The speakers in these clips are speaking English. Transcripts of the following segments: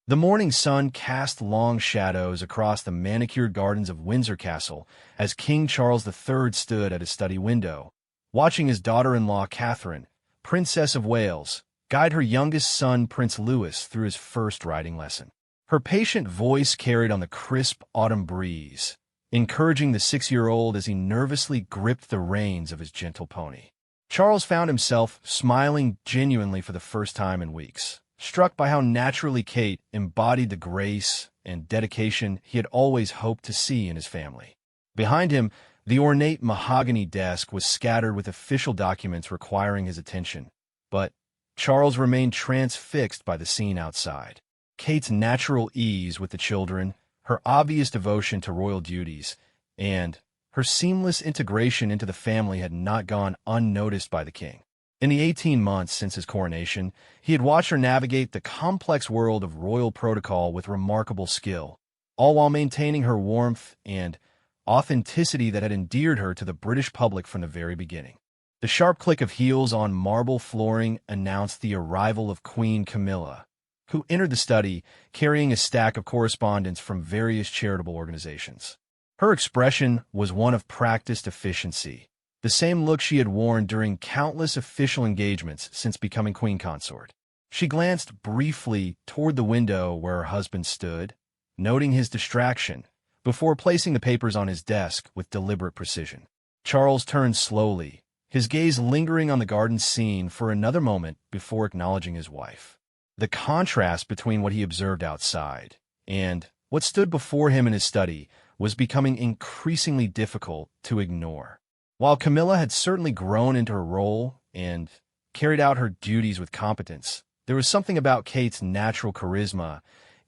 The morning sun cast long shadows across the manicured gardens of Windsor Castle as King Charles III stood at his study window, watching his daughter-in-law Catherine, Princess of Wales, guide her youngest son Prince Louis through his first riding lesson. Her patient voice carried on the crisp autumn breeze, encouraging the 6-year-old as he nervously gripped the reins of his gentle pony. Charles found himself smiling genuinely for the first time in weeks, struck by how naturally Kate embodied the grace and dedication he had always hoped to see in his family. Behind him, the ornate mahogany desk was scattered with official documents requiring his attention, but Charles remained transfixed by the scene outside. Kate's natural ease with the children, her obvious devotion to royal duties, and her seamless integration into the family had not gone unnoticed by the king. In the 18 months since his coronation, he had watched her navigate the complex world of royal protocol with remarkable skill, all while maintaining her warmth and authenticity that had endeared her to the British public from the very beginning. The sharp click of heels on marble flooring announced the arrival of Queen Camilla, who entered the study carrying a stack of correspondence from various charitable organizations. Her expression was one of practiced efficiency, the same look she had worn during countless official engagements since becoming queen consort. She glanced briefly toward the window where her husband stood, noting his distraction, before placing the papers on his desk with deliberate precision. Charles turned slowly, his gaze lingering on the garden scene for another moment before acknowledging his wife. The contrast between what he observed outside and what stood before him in his study was becoming increasingly difficult to ignore. While Camilla had certainly grown into her role and carried out her duties with competence, there was something about Kate's natural charisma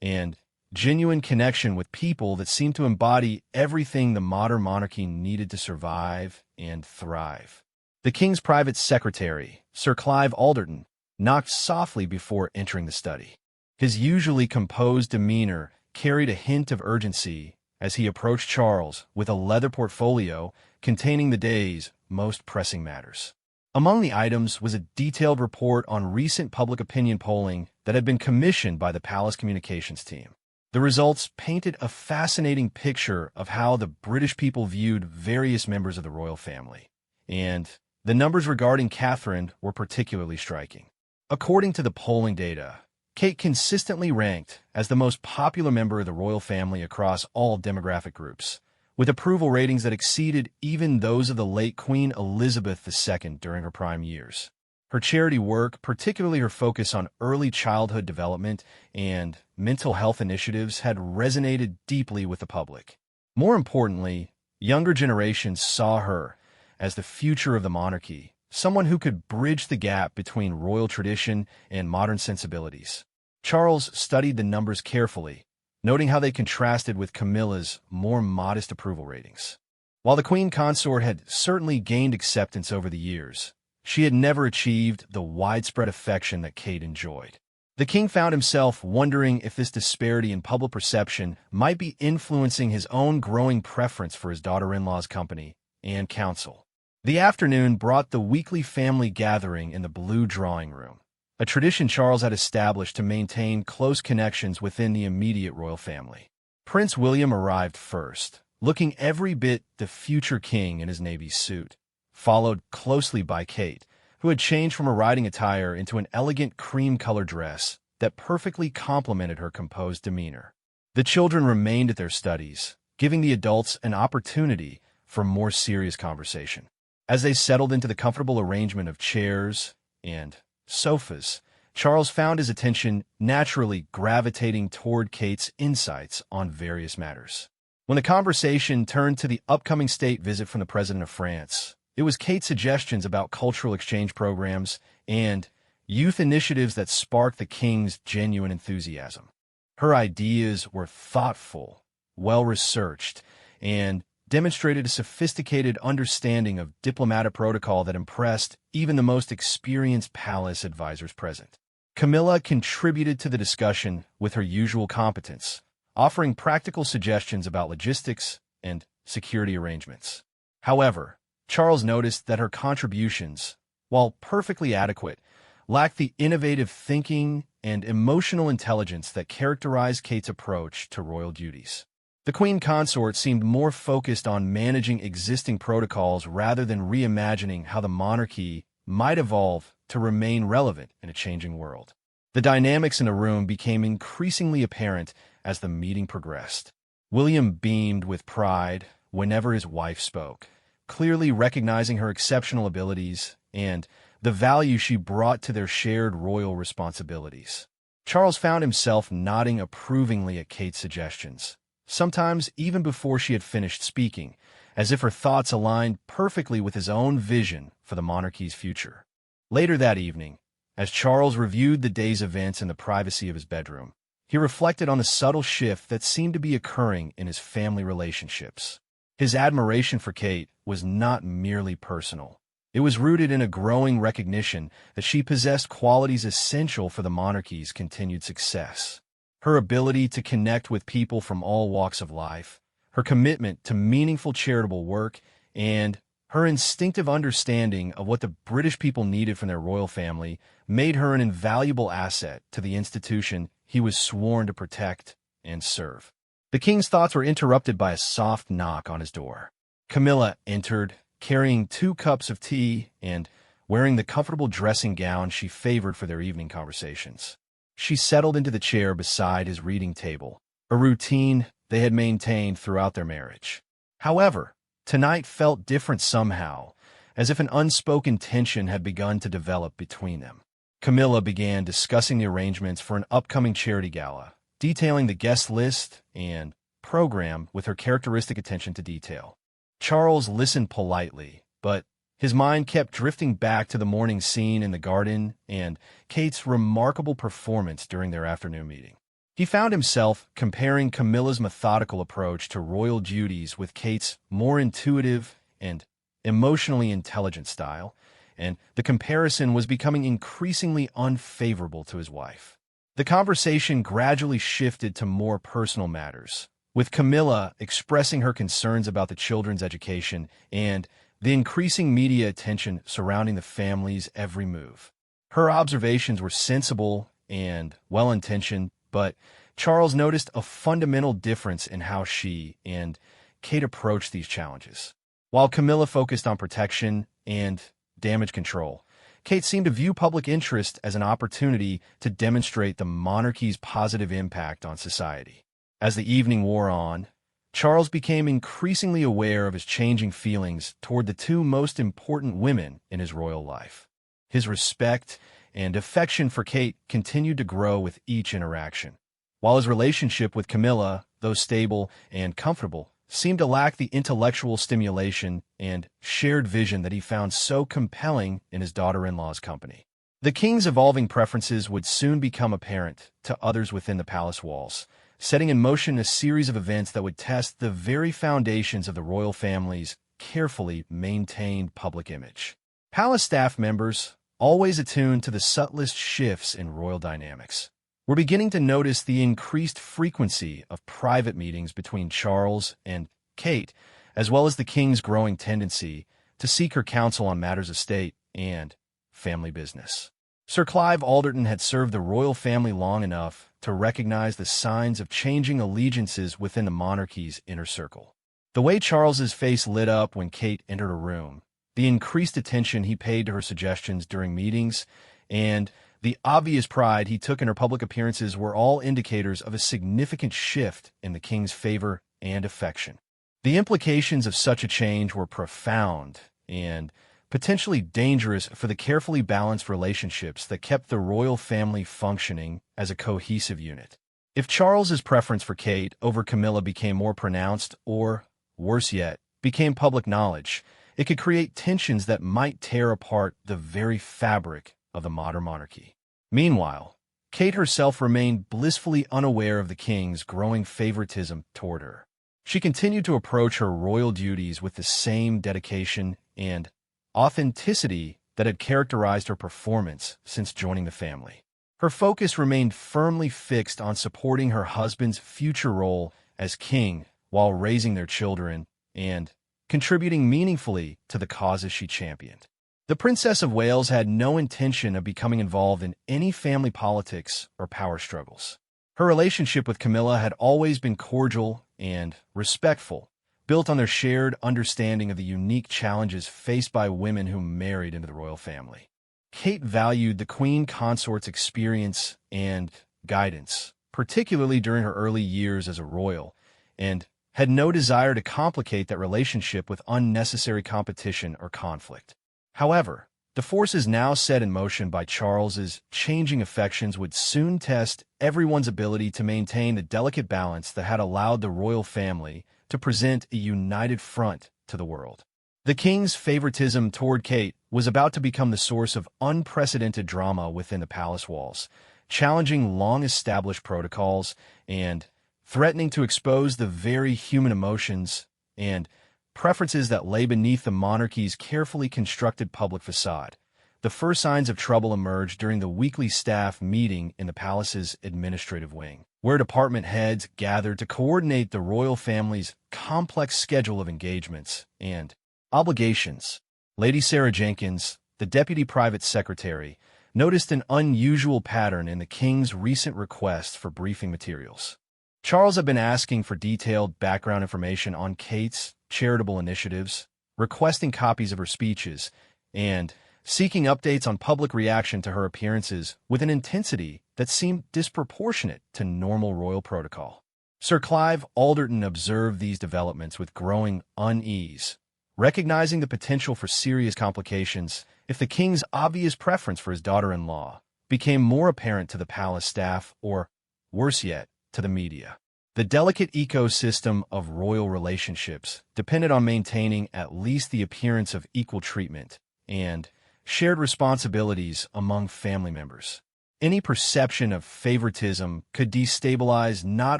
and genuine connection with people that seemed to embody everything the modern monarchy needed to survive and thrive. The king's private secretary, Sir Clive Alderton, knocked softly before entering the study. His usually composed demeanor carried a hint of urgency as he approached Charles with a leather portfolio containing the day's most pressing matters. Among the items was a detailed report on recent public opinion polling that had been commissioned by the palace communications team. The results painted a fascinating picture of how the British people viewed various members of the royal family, and the numbers regarding Catherine were particularly striking. According to the polling data, Kate consistently ranked as the most popular member of the royal family across all demographic groups, with approval ratings that exceeded even those of the late Queen Elizabeth II during her prime years. Her charity work, particularly her focus on early childhood development and mental health initiatives, had resonated deeply with the public. More importantly, younger generations saw her as the future of the monarchy, someone who could bridge the gap between royal tradition and modern sensibilities. Charles studied the numbers carefully, noting how they contrasted with Camilla's more modest approval ratings. While the queen consort had certainly gained acceptance over the years, she had never achieved the widespread affection that Kate enjoyed. The king found himself wondering if this disparity in public perception might be influencing his own growing preference for his daughter-in-law's company and counsel. The afternoon brought the weekly family gathering in the blue drawing room, a tradition Charles had established to maintain close connections within the immediate royal family. Prince William arrived first, looking every bit the future king in his navy suit, followed closely by Kate, who had changed from her riding attire into an elegant cream-colored dress that perfectly complemented her composed demeanor. The children remained at their studies, giving the adults an opportunity for more serious conversation. As they settled into the comfortable arrangement of chairs and sofas, Charles found his attention naturally gravitating toward Kate's insights on various matters. When the conversation turned to the upcoming state visit from the President of France, it was Kate's suggestions about cultural exchange programs and youth initiatives that sparked the king's genuine enthusiasm. Her ideas were thoughtful, well-researched, and demonstrated a sophisticated understanding of diplomatic protocol that impressed even the most experienced palace advisors present. Camilla contributed to the discussion with her usual competence, offering practical suggestions about logistics and security arrangements. However, Charles noticed that her contributions, while perfectly adequate, lacked the innovative thinking and emotional intelligence that characterized Kate's approach to royal duties. The queen consort seemed more focused on managing existing protocols rather than reimagining how the monarchy might evolve to remain relevant in a changing world. The dynamics in the room became increasingly apparent as the meeting progressed. William beamed with pride whenever his wife spoke, clearly recognizing her exceptional abilities and the value she brought to their shared royal responsibilities. Charles found himself nodding approvingly at Kate's suggestions, sometimes even before she had finished speaking, as if her thoughts aligned perfectly with his own vision for the monarchy's future. Later that evening, as Charles reviewed the day's events in the privacy of his bedroom, he reflected on the subtle shift that seemed to be occurring in his family relationships. His admiration for Kate was not merely personal. It was rooted in a growing recognition that she possessed qualities essential for the monarchy's continued success. Her ability to connect with people from all walks of life, her commitment to meaningful charitable work, and her instinctive understanding of what the British people needed from their royal family made her an invaluable asset to the institution he was sworn to protect and serve. The king's thoughts were interrupted by a soft knock on his door. Camilla entered, carrying 2 cups of tea and wearing the comfortable dressing gown she favored for their evening conversations. She settled into the chair beside his reading table, a routine they had maintained throughout their marriage. However, tonight felt different somehow, as if an unspoken tension had begun to develop between them. Camilla began discussing the arrangements for an upcoming charity gala, detailing the guest list and program with her characteristic attention to detail. Charles listened politely, but his mind kept drifting back to the morning scene in the garden and Kate's remarkable performance during their afternoon meeting. He found himself comparing Camilla's methodical approach to royal duties with Kate's more intuitive and emotionally intelligent style, and the comparison was becoming increasingly unfavorable to his wife. The conversation gradually shifted to more personal matters, with Camilla expressing her concerns about the children's education and the increasing media attention surrounding the family's every move. Her observations were sensible and well-intentioned, but Charles noticed a fundamental difference in how she and Kate approached these challenges. While Camilla focused on protection and damage control, Kate seemed to view public interest as an opportunity to demonstrate the monarchy's positive impact on society. As the evening wore on, Charles became increasingly aware of his changing feelings toward the 2 most important women in his royal life. His respect and affection for Kate continued to grow with each interaction, while his relationship with Camilla, though stable and comfortable, seemed to lack the intellectual stimulation and shared vision that he found so compelling in his daughter-in-law's company. The king's evolving preferences would soon become apparent to others within the palace walls, setting in motion a series of events that would test the very foundations of the royal family's carefully maintained public image. Palace staff members, always attuned to the subtlest shifts in royal dynamics, were beginning to notice the increased frequency of private meetings between Charles and Kate, as well as the king's growing tendency to seek her counsel on matters of state and family business. Sir Clive Alderton had served the royal family long enough to recognize the signs of changing allegiances within the monarchy's inner circle. The way Charles's face lit up when Kate entered a room, the increased attention he paid to her suggestions during meetings, and the obvious pride he took in her public appearances were all indicators of a significant shift in the king's favor and affection. The implications of such a change were profound and potentially dangerous for the carefully balanced relationships that kept the royal family functioning as a cohesive unit. If Charles's preference for Kate over Camilla became more pronounced, or, worse yet, became public knowledge, it could create tensions that might tear apart the very fabric of the modern monarchy. Meanwhile, Kate herself remained blissfully unaware of the king's growing favoritism toward her. She continued to approach her royal duties with the same dedication and authenticity that had characterized her performance since joining the family. Her focus remained firmly fixed on supporting her husband's future role as king while raising their children and contributing meaningfully to the causes she championed. The Princess of Wales had no intention of becoming involved in any family politics or power struggles. Her relationship with Camilla had always been cordial and respectful, built on their shared understanding of the unique challenges faced by women who married into the royal family. Kate valued the Queen Consort's experience and guidance, particularly during her early years as a royal, and had no desire to complicate that relationship with unnecessary competition or conflict. However, the forces now set in motion by Charles's changing affections would soon test everyone's ability to maintain the delicate balance that had allowed the royal family to present a united front to the world. The king's favoritism toward Kate was about to become the source of unprecedented drama within the palace walls, challenging long-established protocols and threatening to expose the very human emotions and preferences that lay beneath the monarchy's carefully constructed public facade. The first signs of trouble emerged during the weekly staff meeting in the palace's administrative wing, where department heads gathered to coordinate the royal family's complex schedule of engagements and obligations. Lady Sarah Jenkins, the deputy private secretary, noticed an unusual pattern in the king's recent requests for briefing materials. Charles had been asking for detailed background information on Kate's charitable initiatives, requesting copies of her speeches, and seeking updates on public reaction to her appearances with an intensity that seemed disproportionate to normal royal protocol. Sir Clive Alderton observed these developments with growing unease, recognizing the potential for serious complications if the king's obvious preference for his daughter-in-law became more apparent to the palace staff or, worse yet, to the media. The delicate ecosystem of royal relationships depended on maintaining at least the appearance of equal treatment and shared responsibilities among family members. Any perception of favoritism could destabilize not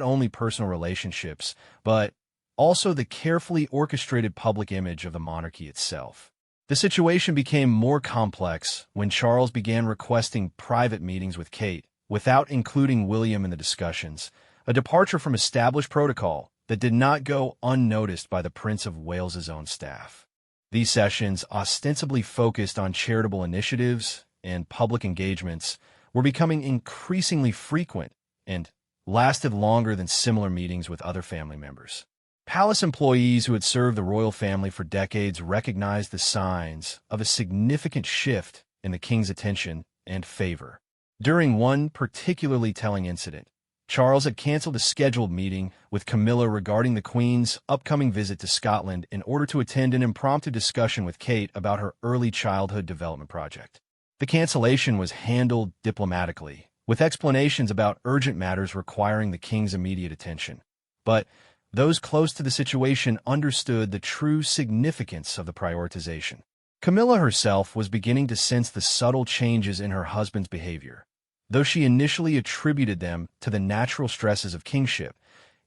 only personal relationships, but also the carefully orchestrated public image of the monarchy itself. The situation became more complex when Charles began requesting private meetings with Kate without including William in the discussions, a departure from established protocol that did not go unnoticed by the Prince of Wales's own staff. These sessions, ostensibly focused on charitable initiatives and public engagements, were becoming increasingly frequent and lasted longer than similar meetings with other family members. Palace employees who had served the royal family for decades recognized the signs of a significant shift in the king's attention and favor. During one particularly telling incident, Charles had canceled a scheduled meeting with Camilla regarding the Queen's upcoming visit to Scotland in order to attend an impromptu discussion with Kate about her early childhood development project. The cancellation was handled diplomatically, with explanations about urgent matters requiring the king's immediate attention. But those close to the situation understood the true significance of the prioritization. Camilla herself was beginning to sense the subtle changes in her husband's behavior, though she initially attributed them to the natural stresses of kingship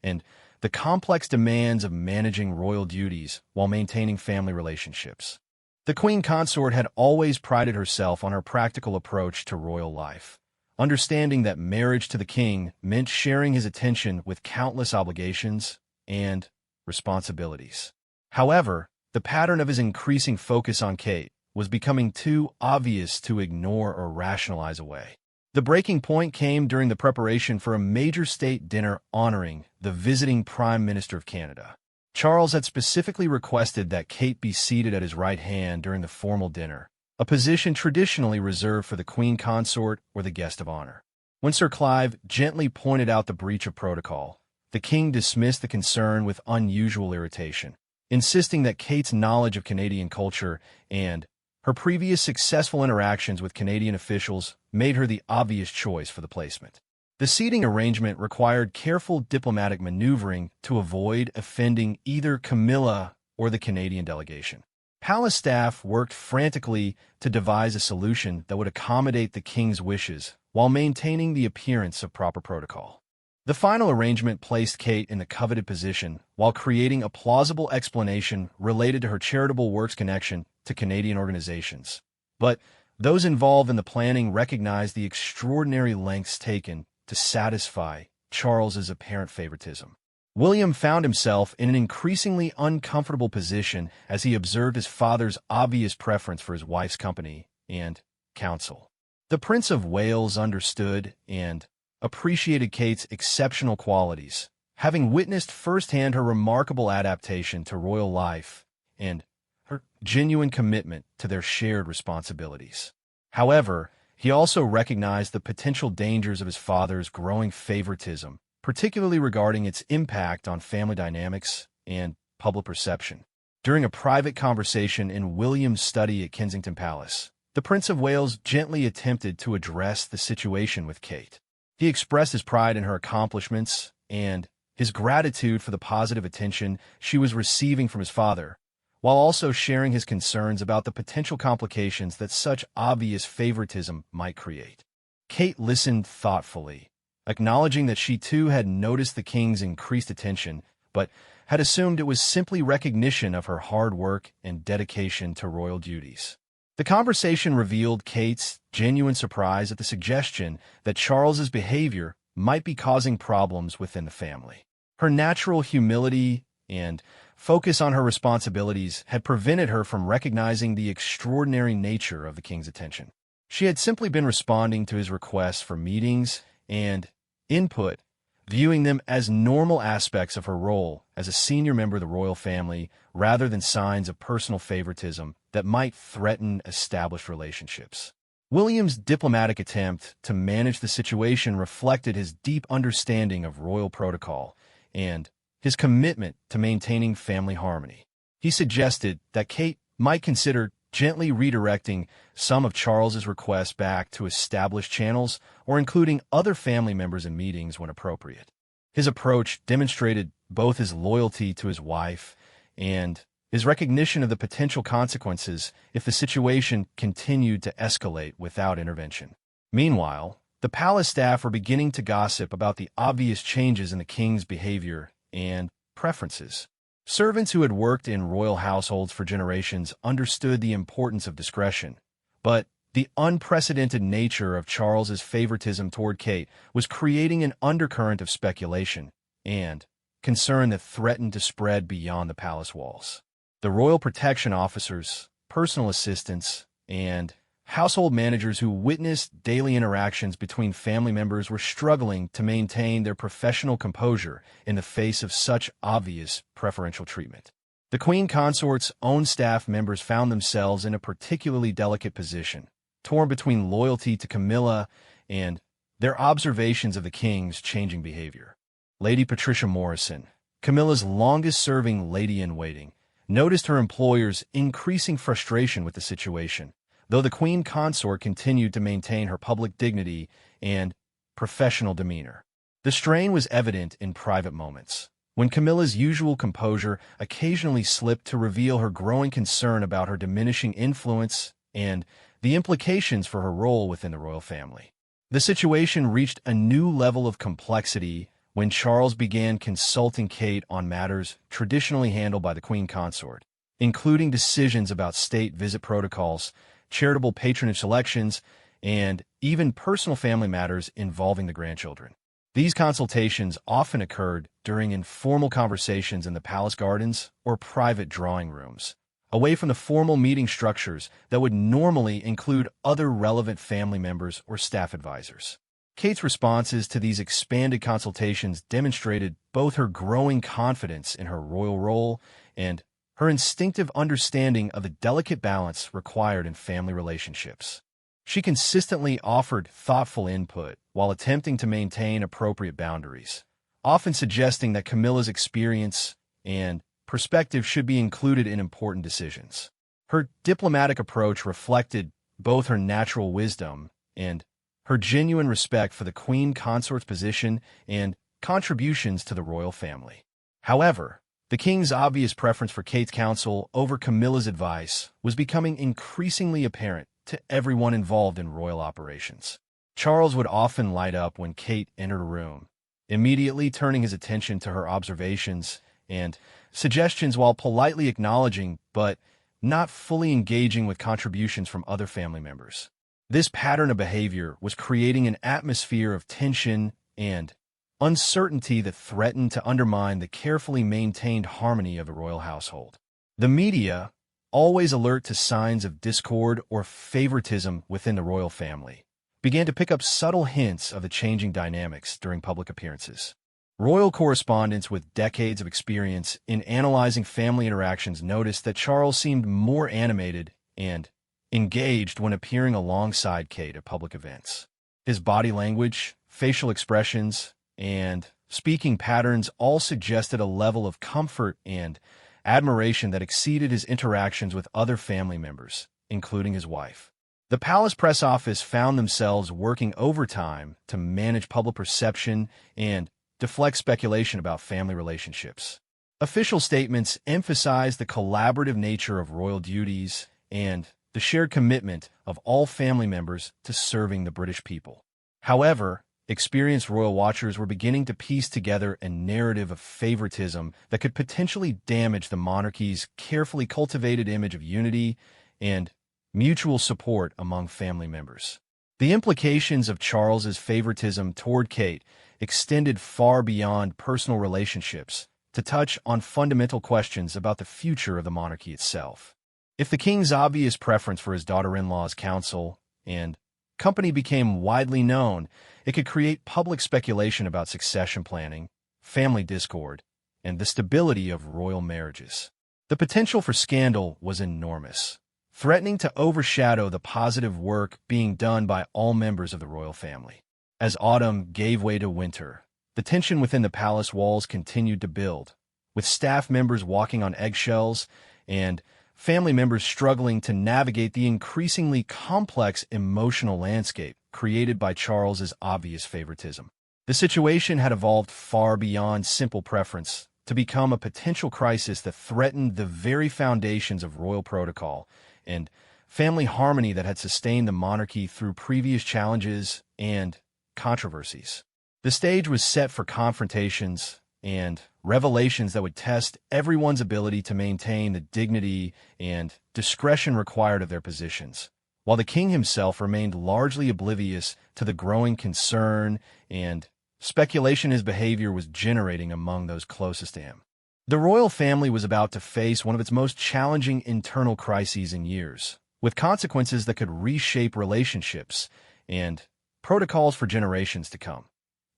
and the complex demands of managing royal duties while maintaining family relationships. The Queen Consort had always prided herself on her practical approach to royal life, understanding that marriage to the king meant sharing his attention with countless obligations and responsibilities. However, the pattern of his increasing focus on Kate was becoming too obvious to ignore or rationalize away. The breaking point came during the preparation for a major state dinner honoring the visiting Prime Minister of Canada. Charles had specifically requested that Kate be seated at his right hand during the formal dinner, a position traditionally reserved for the Queen Consort or the guest of honor. When Sir Clive gently pointed out the breach of protocol, the king dismissed the concern with unusual irritation, insisting that Kate's knowledge of Canadian culture and her previous successful interactions with Canadian officials made her the obvious choice for the placement. The seating arrangement required careful diplomatic maneuvering to avoid offending either Camilla or the Canadian delegation. Palace staff worked frantically to devise a solution that would accommodate the king's wishes while maintaining the appearance of proper protocol. The final arrangement placed Kate in the coveted position while creating a plausible explanation related to her charitable works connection to Canadian organizations. But those involved in the planning recognized the extraordinary lengths taken to satisfy Charles's apparent favoritism. William found himself in an increasingly uncomfortable position as he observed his father's obvious preference for his wife's company and counsel. The Prince of Wales understood and appreciated Kate's exceptional qualities, having witnessed firsthand her remarkable adaptation to royal life and her genuine commitment to their shared responsibilities. However, he also recognized the potential dangers of his father's growing favoritism, particularly regarding its impact on family dynamics and public perception. During a private conversation in William's study at Kensington Palace, the Prince of Wales gently attempted to address the situation with Kate. He expressed his pride in her accomplishments and his gratitude for the positive attention she was receiving from his father, while also sharing his concerns about the potential complications that such obvious favoritism might create. Kate listened thoughtfully, acknowledging that she too had noticed the king's increased attention, but had assumed it was simply recognition of her hard work and dedication to royal duties. The conversation revealed Kate's genuine surprise at the suggestion that Charles's behavior might be causing problems within the family. Her natural humility and focus on her responsibilities had prevented her from recognizing the extraordinary nature of the king's attention. She had simply been responding to his requests for meetings and input, viewing them as normal aspects of her role as a senior member of the royal family rather than signs of personal favoritism that might threaten established relationships. William's diplomatic attempt to manage the situation reflected his deep understanding of royal protocol and his commitment to maintaining family harmony. He suggested that Kate might consider gently redirecting some of Charles's requests back to established channels or including other family members in meetings when appropriate. His approach demonstrated both his loyalty to his wife and his recognition of the potential consequences if the situation continued to escalate without intervention. Meanwhile, the palace staff were beginning to gossip about the obvious changes in the king's behavior and preferences. Servants who had worked in royal households for generations understood the importance of discretion, but the unprecedented nature of Charles's favoritism toward Kate was creating an undercurrent of speculation and concern that threatened to spread beyond the palace walls. The royal protection officers, personal assistants, and household managers who witnessed daily interactions between family members were struggling to maintain their professional composure in the face of such obvious preferential treatment. The Queen Consort's own staff members found themselves in a particularly delicate position, torn between loyalty to Camilla and their observations of the king's changing behavior. Lady Patricia Morrison, Camilla's longest-serving lady-in-waiting, noticed her employer's increasing frustration with the situation, though the Queen Consort continued to maintain her public dignity and professional demeanor. The strain was evident in private moments, when Camilla's usual composure occasionally slipped to reveal her growing concern about her diminishing influence and the implications for her role within the royal family. The situation reached a new level of complexity when Charles began consulting Kate on matters traditionally handled by the Queen Consort, including decisions about state visit protocols, charitable patronage selections, and even personal family matters involving the grandchildren. These consultations often occurred during informal conversations in the palace gardens or private drawing rooms, away from the formal meeting structures that would normally include other relevant family members or staff advisors. Kate's responses to these expanded consultations demonstrated both her growing confidence in her royal role and her instinctive understanding of the delicate balance required in family relationships. She consistently offered thoughtful input while attempting to maintain appropriate boundaries, often suggesting that Camilla's experience and perspective should be included in important decisions. Her diplomatic approach reflected both her natural wisdom and her genuine respect for the Queen Consort's position and contributions to the royal family. However, the king's obvious preference for Kate's counsel over Camilla's advice was becoming increasingly apparent to everyone involved in royal operations. Charles would often light up when Kate entered a room, immediately turning his attention to her observations and suggestions while politely acknowledging but not fully engaging with contributions from other family members. This pattern of behavior was creating an atmosphere of tension and uncertainty that threatened to undermine the carefully maintained harmony of the royal household. The media, always alert to signs of discord or favoritism within the royal family, began to pick up subtle hints of the changing dynamics during public appearances. Royal correspondents with decades of experience in analyzing family interactions noticed that Charles seemed more animated and engaged when appearing alongside Kate at public events. His body language, facial expressions, and speaking patterns all suggested a level of comfort and admiration that exceeded his interactions with other family members, including his wife. The palace press office found themselves working overtime to manage public perception and deflect speculation about family relationships. Official statements emphasized the collaborative nature of royal duties and the shared commitment of all family members to serving the British people. However, experienced royal watchers were beginning to piece together a narrative of favoritism that could potentially damage the monarchy's carefully cultivated image of unity and mutual support among family members. The implications of Charles's favoritism toward Kate extended far beyond personal relationships to touch on fundamental questions about the future of the monarchy itself. If the king's obvious preference for his daughter-in-law's counsel and company became widely known, it could create public speculation about succession planning, family discord, and the stability of royal marriages. The potential for scandal was enormous, threatening to overshadow the positive work being done by all members of the royal family. As autumn gave way to winter, the tension within the palace walls continued to build, with staff members walking on eggshells and family members struggling to navigate the increasingly complex emotional landscape created by Charles's obvious favoritism. The situation had evolved far beyond simple preference to become a potential crisis that threatened the very foundations of royal protocol and family harmony that had sustained the monarchy through previous challenges and controversies. The stage was set for confrontations and revelations that would test everyone's ability to maintain the dignity and discretion required of their positions, while the king himself remained largely oblivious to the growing concern and speculation his behavior was generating among those closest to him. The royal family was about to face one of its most challenging internal crises in years, with consequences that could reshape relationships and protocols for generations to come.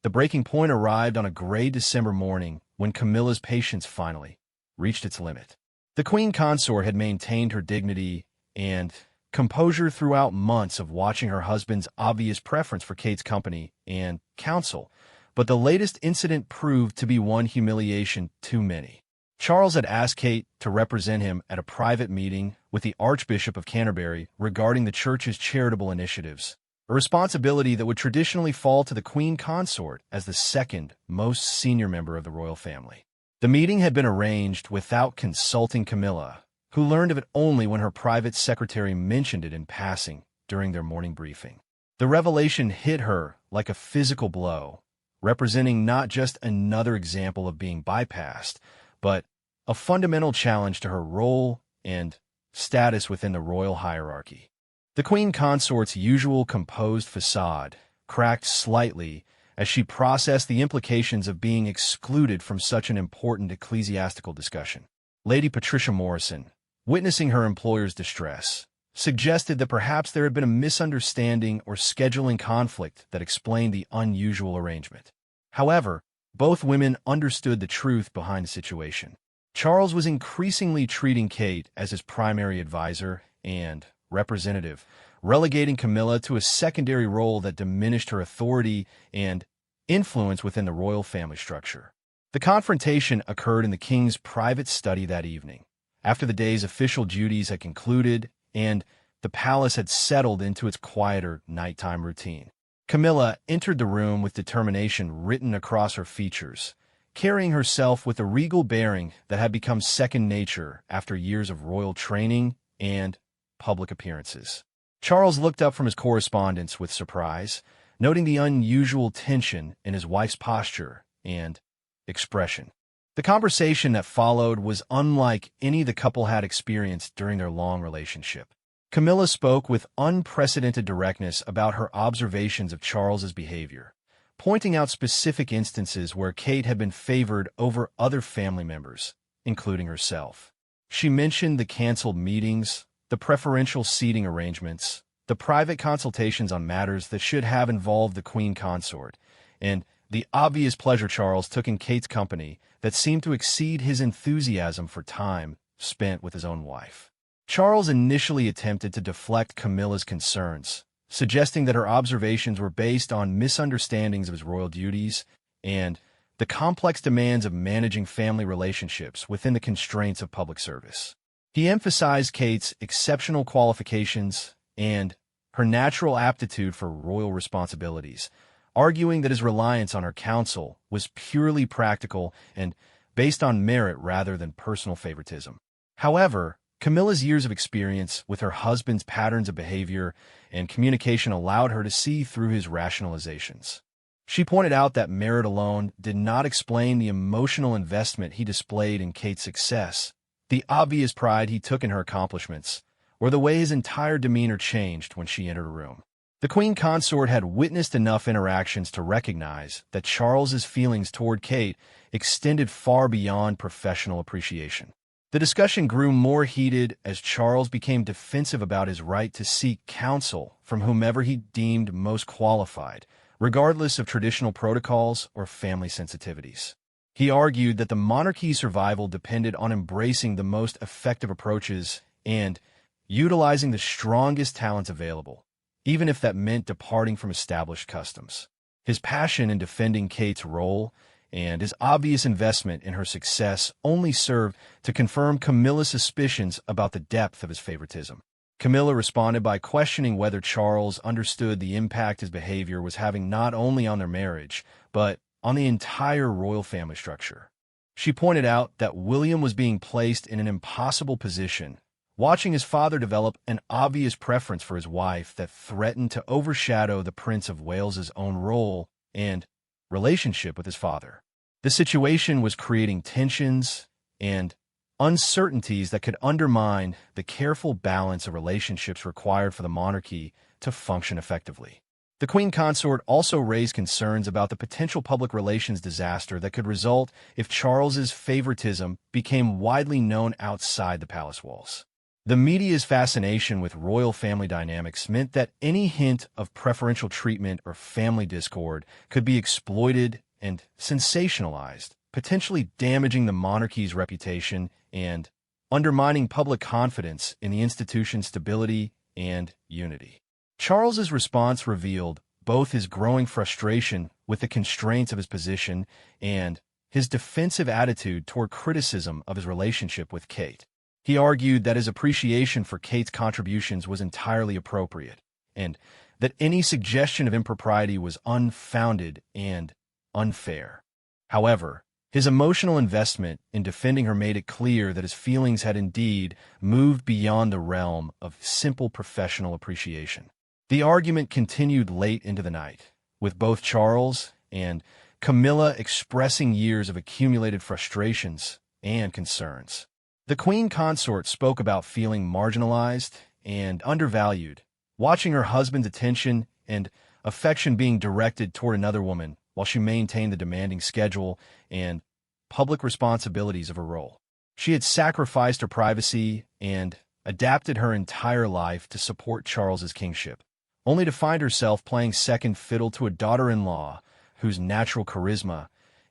The breaking point arrived on a gray December morning when Camilla's patience finally reached its limit. The queen consort had maintained her dignity and composure throughout months of watching her husband's obvious preference for Kate's company and counsel, but the latest incident proved to be one humiliation too many. Charles had asked Kate to represent him at a private meeting with the Archbishop of Canterbury regarding the church's charitable initiatives, a responsibility that would traditionally fall to the queen consort as the second most senior member of the royal family. The meeting had been arranged without consulting Camilla, who learned of it only when her private secretary mentioned it in passing during their morning briefing. The revelation hit her like a physical blow, representing not just another example of being bypassed, but a fundamental challenge to her role and status within the royal hierarchy. The queen consort's usual composed facade cracked slightly as she processed the implications of being excluded from such an important ecclesiastical discussion. Lady Patricia Morrison, witnessing her employer's distress, suggested that perhaps there had been a misunderstanding or scheduling conflict that explained the unusual arrangement. However, both women understood the truth behind the situation. Charles was increasingly treating Kate as his primary advisor and representative, relegating Camilla to a secondary role that diminished her authority and influence within the royal family structure. The confrontation occurred in the king's private study that evening, after the day's official duties had concluded and the palace had settled into its quieter nighttime routine. Camilla entered the room with determination written across her features, carrying herself with a regal bearing that had become second nature after years of royal training and public appearances. Charles looked up from his correspondence with surprise, noting the unusual tension in his wife's posture and expression. The conversation that followed was unlike any the couple had experienced during their long relationship. Camilla spoke with unprecedented directness about her observations of Charles's behavior, pointing out specific instances where Kate had been favored over other family members, including herself. She mentioned the canceled meetings, the preferential seating arrangements, the private consultations on matters that should have involved the Queen Consort, and the obvious pleasure Charles took in Kate's company that seemed to exceed his enthusiasm for time spent with his own wife. Charles initially attempted to deflect Camilla's concerns, suggesting that her observations were based on misunderstandings of his royal duties and the complex demands of managing family relationships within the constraints of public service. He emphasized Kate's exceptional qualifications and her natural aptitude for royal responsibilities, arguing that his reliance on her counsel was purely practical and based on merit rather than personal favoritism. However, Camilla's years of experience with her husband's patterns of behavior and communication allowed her to see through his rationalizations. She pointed out that merit alone did not explain the emotional investment he displayed in Kate's success, the obvious pride he took in her accomplishments, or the way his entire demeanor changed when she entered a room. The Queen Consort had witnessed enough interactions to recognize that Charles's feelings toward Kate extended far beyond professional appreciation. The discussion grew more heated as Charles became defensive about his right to seek counsel from whomever he deemed most qualified, regardless of traditional protocols or family sensitivities. He argued that the monarchy's survival depended on embracing the most effective approaches and utilizing the strongest talents available, even if that meant departing from established customs. His passion in defending Kate's role and his obvious investment in her success only served to confirm Camilla's suspicions about the depth of his favoritism. Camilla responded by questioning whether Charles understood the impact his behavior was having not only on their marriage, but on the entire royal family structure. She pointed out that William was being placed in an impossible position, watching his father develop an obvious preference for his wife that threatened to overshadow the Prince of Wales's own role and relationship with his father. The situation was creating tensions and uncertainties that could undermine the careful balance of relationships required for the monarchy to function effectively. The Queen Consort also raised concerns about the potential public relations disaster that could result if Charles's favoritism became widely known outside the palace walls. The media's fascination with royal family dynamics meant that any hint of preferential treatment or family discord could be exploited and sensationalized, potentially damaging the monarchy's reputation and undermining public confidence in the institution's stability and unity. Charles's response revealed both his growing frustration with the constraints of his position and his defensive attitude toward criticism of his relationship with Kate. He argued that his appreciation for Kate's contributions was entirely appropriate, and that any suggestion of impropriety was unfounded and unfair. However, his emotional investment in defending her made it clear that his feelings had indeed moved beyond the realm of simple professional appreciation. The argument continued late into the night, with both Charles and Camilla expressing years of accumulated frustrations and concerns. The Queen Consort spoke about feeling marginalized and undervalued, watching her husband's attention and affection being directed toward another woman while she maintained the demanding schedule and public responsibilities of her role. She had sacrificed her privacy and adapted her entire life to support Charles's kingship, only to find herself playing second fiddle to a daughter-in-law whose natural charisma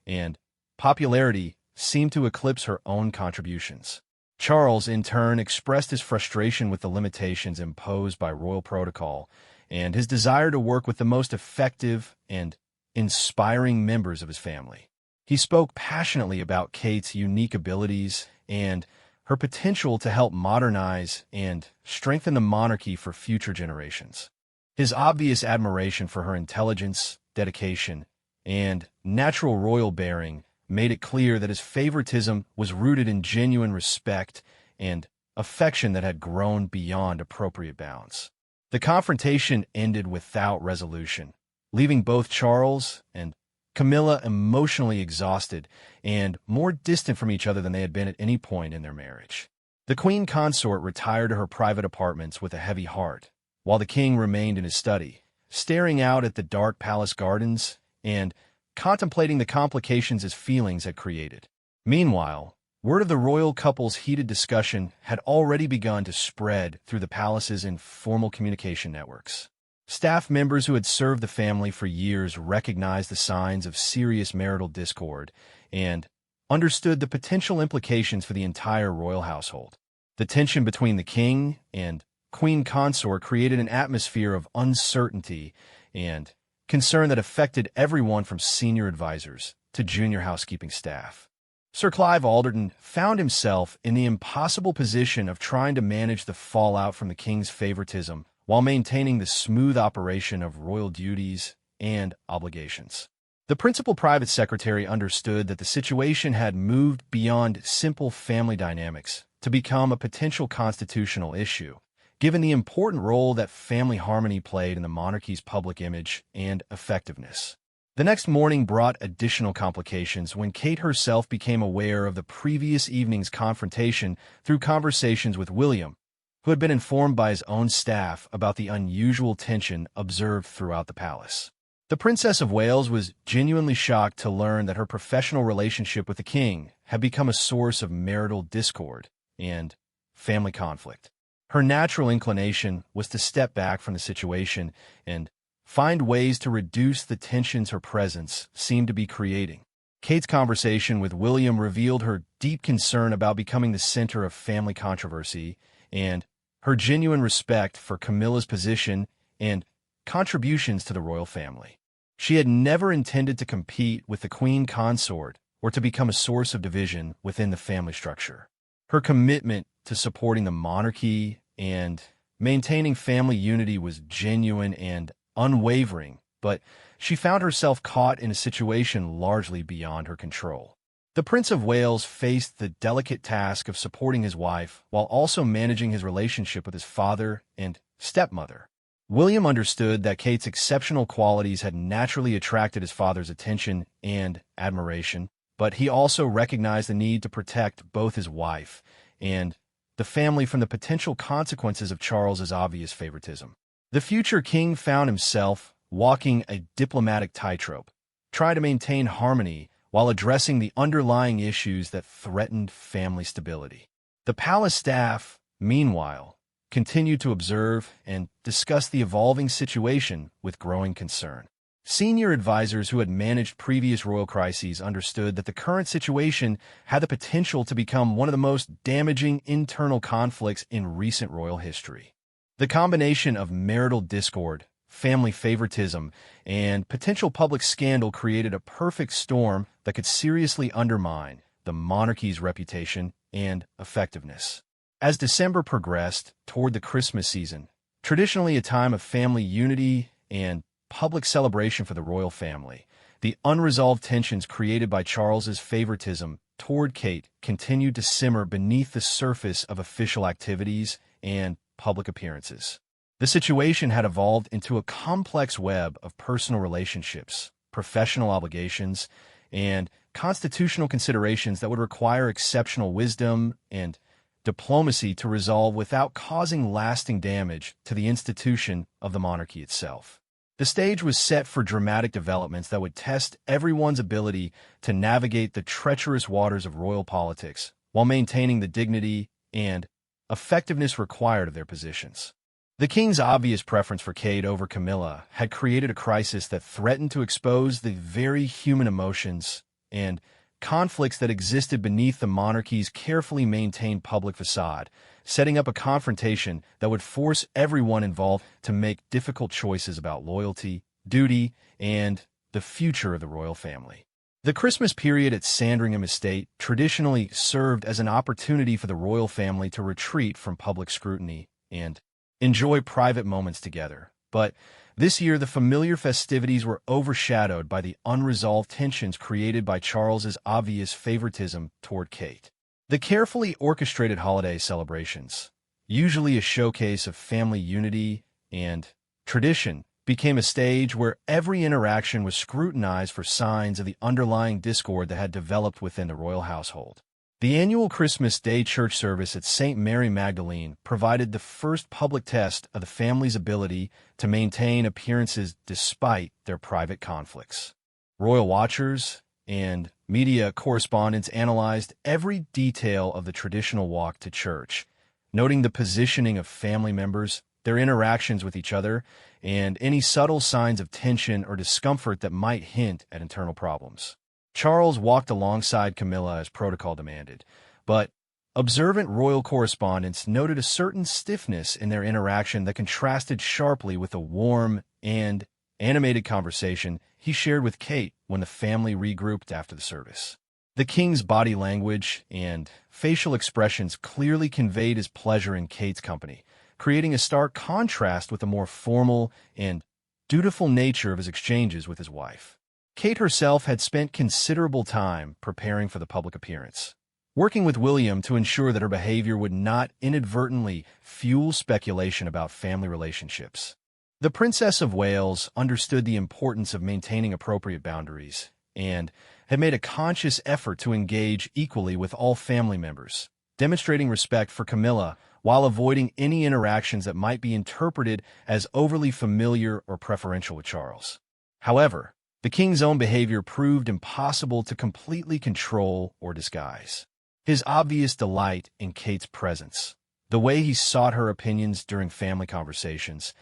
and popularity seemed to eclipse her own contributions. Charles, in turn, expressed his frustration with the limitations imposed by royal protocol and his desire to work with the most effective and inspiring members of his family. He spoke passionately about Kate's unique abilities and her potential to help modernize and strengthen the monarchy for future generations. His obvious admiration for her intelligence, dedication, and natural royal bearing made it clear that his favoritism was rooted in genuine respect and affection that had grown beyond appropriate bounds. The confrontation ended without resolution, leaving both Charles and Camilla emotionally exhausted and more distant from each other than they had been at any point in their marriage. The Queen Consort retired to her private apartments with a heavy heart, while the king remained in his study, staring out at the dark palace gardens and contemplating the complications his feelings had created. Meanwhile, word of the royal couple's heated discussion had already begun to spread through the palace's informal communication networks. Staff members who had served the family for years recognized the signs of serious marital discord and understood the potential implications for the entire royal household. The tension between the king and queen consort created an atmosphere of uncertainty and concern that affected everyone from senior advisors to junior housekeeping staff. Sir Clive Alderton found himself in the impossible position of trying to manage the fallout from the king's favoritism while maintaining the smooth operation of royal duties and obligations. The principal private secretary understood that the situation had moved beyond simple family dynamics to become a potential constitutional issue, given the important role that family harmony played in the monarchy's public image and effectiveness. The next morning brought additional complications when Kate herself became aware of the previous evening's confrontation through conversations with William, who had been informed by his own staff about the unusual tension observed throughout the palace. The Princess of Wales was genuinely shocked to learn that her professional relationship with the king had become a source of marital discord and family conflict. Her natural inclination was to step back from the situation and find ways to reduce the tensions her presence seemed to be creating. Kate's conversation with William revealed her deep concern about becoming the center of family controversy and her genuine respect for Camilla's position and contributions to the royal family. She had never intended to compete with the queen consort or to become a source of division within the family structure. Her commitment to supporting the monarchy and maintaining family unity was genuine and unwavering, but she found herself caught in a situation largely beyond her control. The Prince of Wales faced the delicate task of supporting his wife while also managing his relationship with his father and stepmother. William understood that Kate's exceptional qualities had naturally attracted his father's attention and admiration, but he also recognized the need to protect both his wife and the family from the potential consequences of Charles's obvious favoritism. The future king found himself walking a diplomatic tightrope, trying to maintain harmony while addressing the underlying issues that threatened family stability. The palace staff, meanwhile, continued to observe and discuss the evolving situation with growing concern. Senior advisors who had managed previous royal crises understood that the current situation had the potential to become one of the most damaging internal conflicts in recent royal history. The combination of marital discord, family favoritism, and potential public scandal created a perfect storm that could seriously undermine the monarchy's reputation and effectiveness. As December progressed toward the Christmas season, traditionally a time of family unity and public celebration for the royal family, the unresolved tensions created by Charles's favoritism toward Kate continued to simmer beneath the surface of official activities and public appearances. The situation had evolved into a complex web of personal relationships, professional obligations, and constitutional considerations that would require exceptional wisdom and diplomacy to resolve without causing lasting damage to the institution of the monarchy itself. The stage was set for dramatic developments that would test everyone's ability to navigate the treacherous waters of royal politics while maintaining the dignity and effectiveness required of their positions. The king's obvious preference for Kate over Camilla had created a crisis that threatened to expose the very human emotions and conflicts that existed beneath the monarchy's carefully maintained public facade, setting up a confrontation that would force everyone involved to make difficult choices about loyalty, duty, and the future of the royal family. The Christmas period at Sandringham Estate traditionally served as an opportunity for the royal family to retreat from public scrutiny and enjoy private moments together. But this year, the familiar festivities were overshadowed by the unresolved tensions created by Charles's obvious favoritism toward Kate. The carefully orchestrated holiday celebrations, usually a showcase of family unity and tradition, became a stage where every interaction was scrutinized for signs of the underlying discord that had developed within the royal household. The annual Christmas Day church service at St. Mary Magdalene provided the first public test of the family's ability to maintain appearances despite their private conflicts. Royal watchers and media correspondents analyzed every detail of the traditional walk to church, noting the positioning of family members, their interactions with each other, and any subtle signs of tension or discomfort that might hint at internal problems. Charles walked alongside Camilla as protocol demanded, but observant royal correspondents noted a certain stiffness in their interaction that contrasted sharply with the warm and animated conversation he shared with Kate when the family regrouped after the service. The king's body language and facial expressions clearly conveyed his pleasure in Kate's company, creating a stark contrast with the more formal and dutiful nature of his exchanges with his wife. Kate herself had spent considerable time preparing for the public appearance, working with William to ensure that her behavior would not inadvertently fuel speculation about family relationships. The Princess of Wales understood the importance of maintaining appropriate boundaries and had made a conscious effort to engage equally with all family members, demonstrating respect for Camilla while avoiding any interactions that might be interpreted as overly familiar or preferential with Charles. However, the king's own behavior proved impossible to completely control or disguise. His obvious delight in Kate's presence, the way he sought her opinions during family conversations,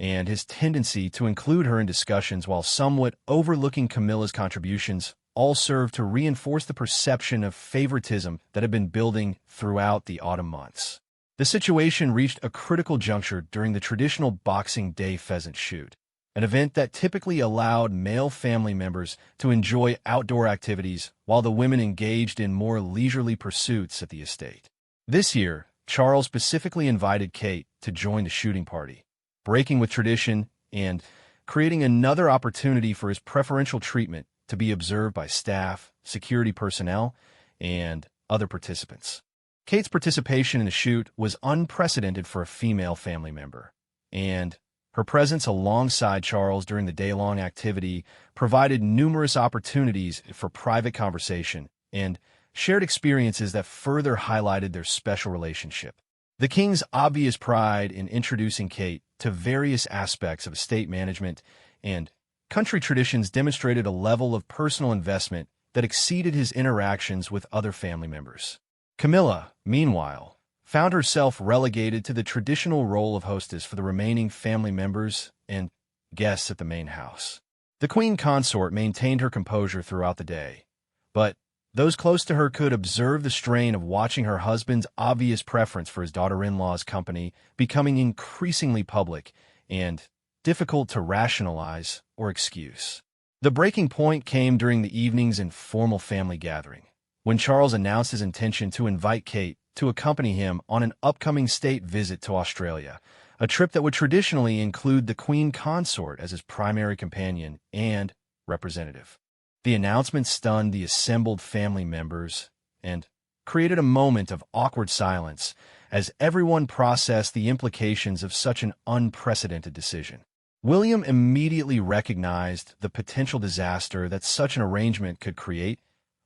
and his tendency to include her in discussions while somewhat overlooking Camilla's contributions all served to reinforce the perception of favoritism that had been building throughout the autumn months. The situation reached a critical juncture during the traditional Boxing Day pheasant shoot, an event that typically allowed male family members to enjoy outdoor activities while the women engaged in more leisurely pursuits at the estate. This year, Charles specifically invited Kate to join the shooting party, breaking with tradition and creating another opportunity for his preferential treatment to be observed by staff, security personnel, and other participants. Kate's participation in the shoot was unprecedented for a female family member, and her presence alongside Charles during the day-long activity provided numerous opportunities for private conversation and shared experiences that further highlighted their special relationship. The king's obvious pride in introducing Kate to various aspects of estate management and country traditions demonstrated a level of personal investment that exceeded his interactions with other family members. Camilla, meanwhile, found herself relegated to the traditional role of hostess for the remaining family members and guests at the main house. The queen consort maintained her composure throughout the day, but those close to her could observe the strain of watching her husband's obvious preference for his daughter-in-law's company becoming increasingly public and difficult to rationalize or excuse. The breaking point came during the evening's informal family gathering, when Charles announced his intention to invite Kate to accompany him on an upcoming state visit to Australia, a trip that would traditionally include the queen consort as his primary companion and representative. The announcement stunned the assembled family members and created a moment of awkward silence as everyone processed the implications of such an unprecedented decision. William immediately recognized the potential disaster that such an arrangement could create,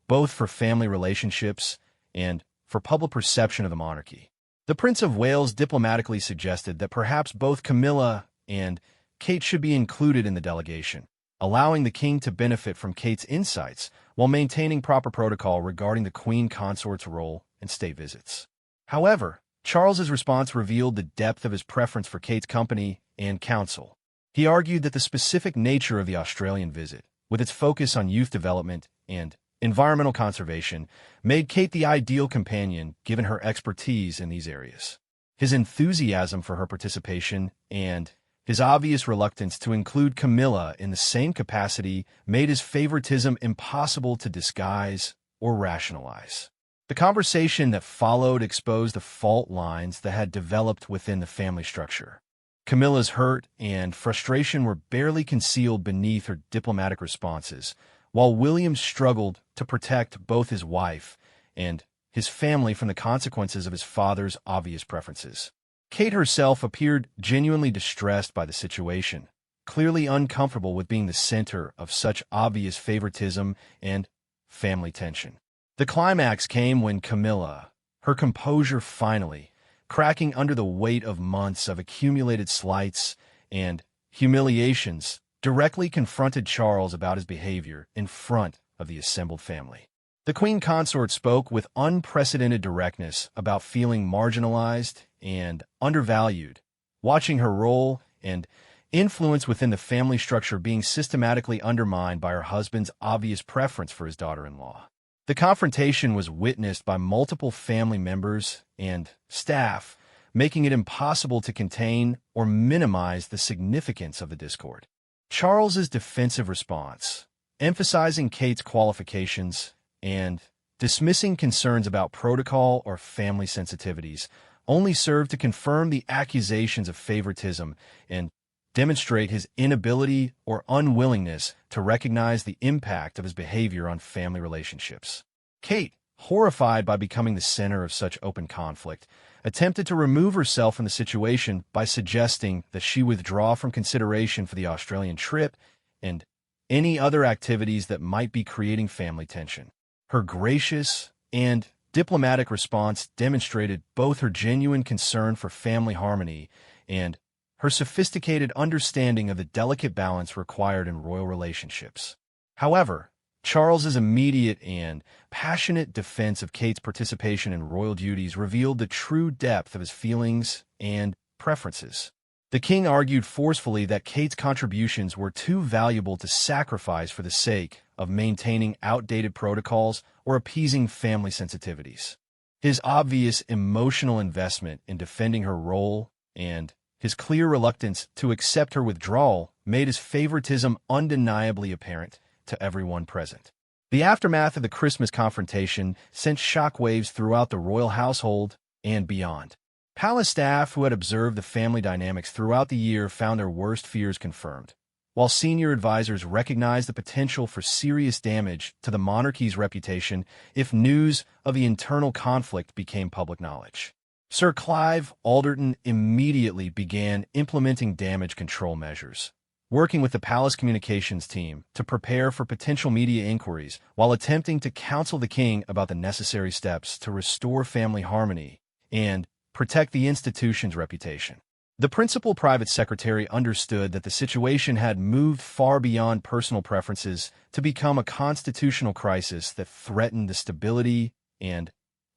both for family relationships and for public perception of the monarchy. The Prince of Wales diplomatically suggested that perhaps both Camilla and Kate should be included in the delegation, allowing the king to benefit from Kate's insights while maintaining proper protocol regarding the queen consort's role in state visits. However, Charles's response revealed the depth of his preference for Kate's company and counsel. He argued that the specific nature of the Australian visit, with its focus on youth development and environmental conservation, made Kate the ideal companion given her expertise in these areas. His enthusiasm for her participation and his obvious reluctance to include Camilla in the same capacity made his favoritism impossible to disguise or rationalize. The conversation that followed exposed the fault lines that had developed within the family structure. Camilla's hurt and frustration were barely concealed beneath her diplomatic responses, while William struggled to protect both his wife and his family from the consequences of his father's obvious preferences. Kate herself appeared genuinely distressed by the situation, clearly uncomfortable with being the center of such obvious favoritism and family tension. The climax came when Camilla, her composure finally cracking under the weight of months of accumulated slights and humiliations, directly confronted Charles about his behavior in front of the assembled family. The queen consort spoke with unprecedented directness about feeling marginalized and undervalued, watching her role and influence within the family structure being systematically undermined by her husband's obvious preference for his daughter-in-law. The confrontation was witnessed by multiple family members and staff, making it impossible to contain or minimize the significance of the discord. Charles's defensive response, emphasizing Kate's qualifications and dismissing concerns about protocol or family sensitivities, only served to confirm the accusations of favoritism and demonstrate his inability or unwillingness to recognize the impact of his behavior on family relationships. Kate, horrified by becoming the center of such open conflict, attempted to remove herself from the situation by suggesting that she withdraw from consideration for the Australian trip and any other activities that might be creating family tension. Her gracious and diplomatic response demonstrated both her genuine concern for family harmony and her sophisticated understanding of the delicate balance required in royal relationships. However, Charles's immediate and passionate defense of Kate's participation in royal duties revealed the true depth of his feelings and preferences. The king argued forcefully that Kate's contributions were too valuable to sacrifice for the sake of maintaining outdated protocols or appeasing family sensitivities. His obvious emotional investment in defending her role and his clear reluctance to accept her withdrawal made his favoritism undeniably apparent to everyone present. The aftermath of the Christmas confrontation sent shockwaves throughout the royal household and beyond. Palace staff who had observed the family dynamics throughout the year found their worst fears confirmed, while senior advisors recognized the potential for serious damage to the monarchy's reputation if news of the internal conflict became public knowledge. Sir Clive Alderton immediately began implementing damage control measures, working with the palace communications team to prepare for potential media inquiries while attempting to counsel the king about the necessary steps to restore family harmony and protect the institution's reputation. The principal private secretary understood that the situation had moved far beyond personal preferences to become a constitutional crisis that threatened the stability and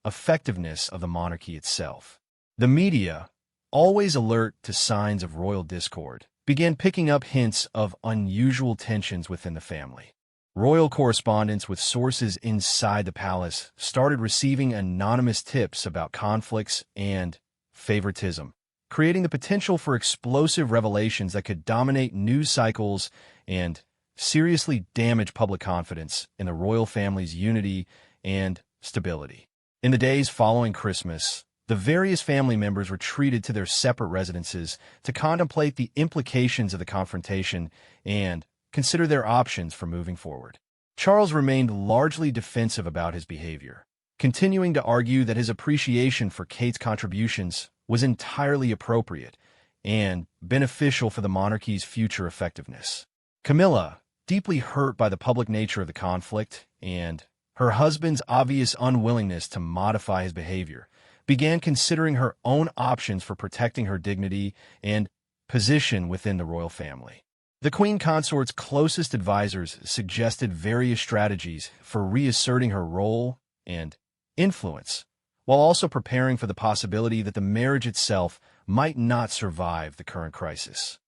effectiveness of the monarchy itself. The media, always alert to signs of royal discord, began picking up hints of unusual tensions within the family. Royal correspondents with sources inside the palace started receiving anonymous tips about conflicts and favoritism, creating the potential for explosive revelations that could dominate news cycles and seriously damage public confidence in the royal family's unity and stability. In the days following Christmas, the various family members retreated to their separate residences to contemplate the implications of the confrontation and consider their options for moving forward. Charles remained largely defensive about his behavior, continuing to argue that his appreciation for Kate's contributions was entirely appropriate and beneficial for the monarchy's future effectiveness. Camilla, deeply hurt by the public nature of the conflict and her husband's obvious unwillingness to modify his behavior, began considering her own options for protecting her dignity and position within the royal family. The queen consort's closest advisors suggested various strategies for reasserting her role and influence, while also preparing for the possibility that the marriage itself might not survive the current crisis.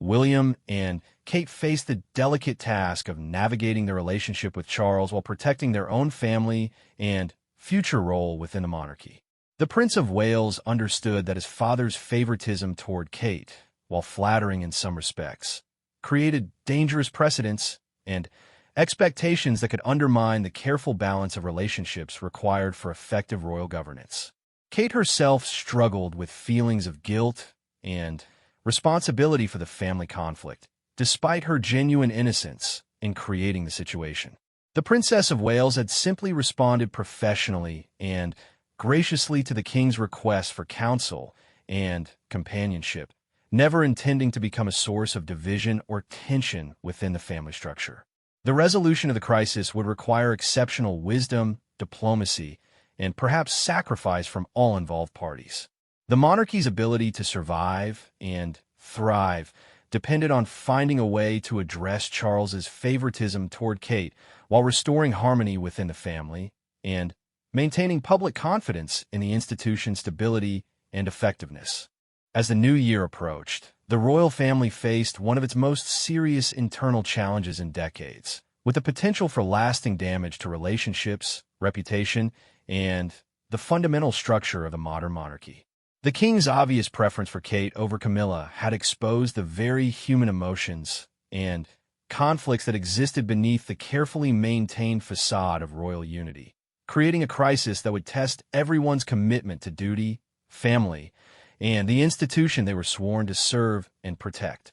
William and Kate faced the delicate task of navigating their relationship with Charles while protecting their own family and future role within the monarchy. The Prince of Wales understood that his father's favoritism toward Kate, while flattering in some respects, created dangerous precedents and expectations that could undermine the careful balance of relationships required for effective royal governance. Kate herself struggled with feelings of guilt and responsibility for the family conflict, despite her genuine innocence in creating the situation. The Princess of Wales had simply responded professionally and graciously to the king's request for counsel and companionship, never intending to become a source of division or tension within the family structure. The resolution of the crisis would require exceptional wisdom, diplomacy, and perhaps sacrifice from all involved parties. The monarchy's ability to survive and thrive depended on finding a way to address Charles's favoritism toward Kate while restoring harmony within the family and maintaining public confidence in the institution's stability and effectiveness. As the new year approached, the royal family faced one of its most serious internal challenges in decades, with the potential for lasting damage to relationships, reputation, and the fundamental structure of the modern monarchy. The king's obvious preference for Kate over Camilla had exposed the very human emotions and conflicts that existed beneath the carefully maintained facade of royal unity, creating a crisis that would test everyone's commitment to duty, family, and the institution they were sworn to serve and protect.